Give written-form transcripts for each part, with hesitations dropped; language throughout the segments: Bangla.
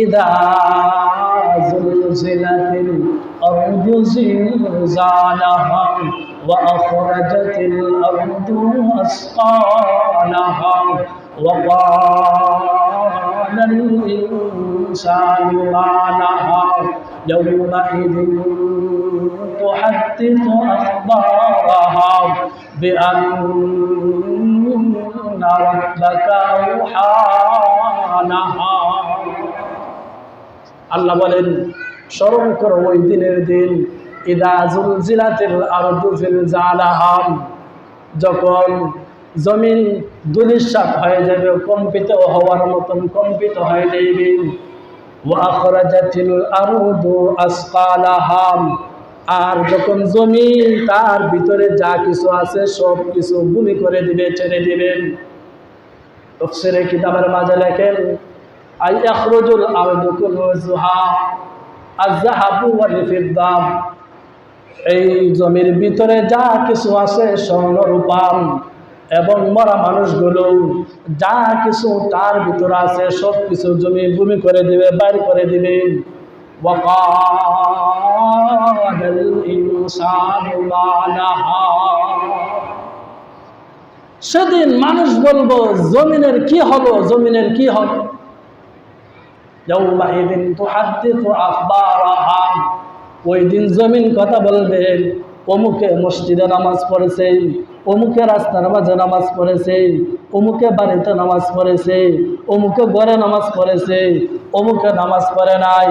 ইযা যুলজিলাতিল আরদু জিলজালাহা ওয়া আখরাজাতিল আরদু আসকালাহা ওয়া ক্বালাল ইনসানু মা লাহা ইয়াওমাইযিন তুহাদ্দিথু আখবারাহা বিআন্না রাব্বাকা আওহালাহা। আল্লাহ বলেন, স্মরণ করো ওই দিনের দিন, ইযা যুলজিলাতিল আরদু জিলজালাহা, যখন জমিন ধূলিসাৎ হয়ে যাবে, কম্পিত হওয়ার মতন কম্পিত হয়ে যাবে। ওয়া আখরাজাতিল আরদু আসকালাহা, আর যখন জমিন তার ভিতরে যা কিছু আছে সব কিছু ভূমি করে দিবে, ছেড়ে দিবেন। তাফসীরে কিতাবের মাঝে লেখেন, আই ইয়াখরুজুল আরদু কুল্লুহা আয-যাহাবু ওয়াল ফিদ্দা, এই জমির ভিতরে যা কিছু আছে স্বর্ণ রূপা এবং মরা মানুষগুলো যা কিছু তার ভিতরে আছে সব কিছু জমি ভূমি করে দিবে, বাইর করে দিবে। ওয়া ক্বালাল ইনসানু মা লাহা, সেদিন মানুষ বলবো জমিনের কি হলো, জমিনের কি হলো। ইয়াওমাইযিন তুহাদ্দিথু আখবারাহা, ওই দিন জমিন কথা বলবে, অমুকে মসজিদে নামাজ পড়েছে, অমুকে রাস্তার মাঝে নামাজ পড়েছে, অমুকে বাড়িতে নামাজ পড়েছে, অমুকে ঘরে নামাজ পড়েছে, অমুকে নামাজ পড়ে নাই,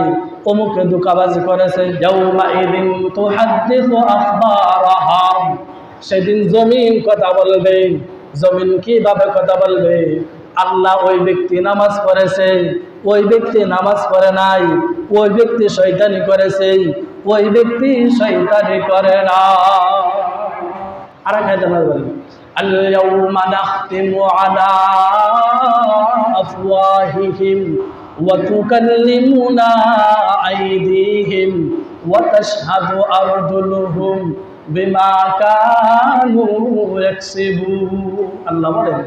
অমুকে ধোঁকাবাজি করেছে। ইয়াওমাইযিন তুহাদ্দিথু আখবারাহা, সেদিন জমিন কথা বলবে। জমিন কিভাবে কথা বলবে? আল্লাহ ওই ব্যক্তি নামাজ পড়েছে, ওই ব্যক্তি নামাজ পড়ে নাই, ওই ব্যক্তি শয়তানি করেছে, ওই ব্যক্তি শয়তানি করে না। আর এক হাজার বলি, আল-ইয়াওমা নাখতিমু আলা আফওয়াহিহিম ওয়া তুকাল্লিমুনা আইদিহিম ওয়া তাশহাদু আরজুলুহুম বিমা কানু ইয়াকসিবুন। আল্লাহ বলেন,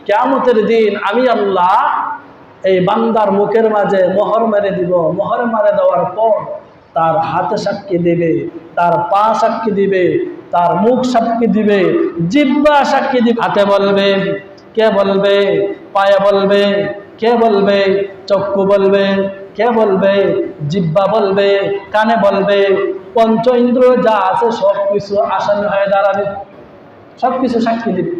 কিয়ামতের দিন আমি আল্লাহ এই বান্দার মুখের মাঝে মোহর মেরে দিব। মোহর মেরে দেওয়ার পর তার হাতে সাক্ষী দিবে, তার পা সাক্ষী দিবে, তার মুখ সাক্ষী দিবে, জিহ্বা সাক্ষী দিবে। হাতে বলবে, কে বলবে? পায়ে বলবে, কে বলবে? চক্ষু বলবে, কে বলবে? জিহ্বা বলবে, কানে বলবে, পঞ্চ ইন্দ্রিয় যা আছে সব কিছু আসামি হয়ে দাঁড়াবে, সব কিছু সাক্ষী দিবে।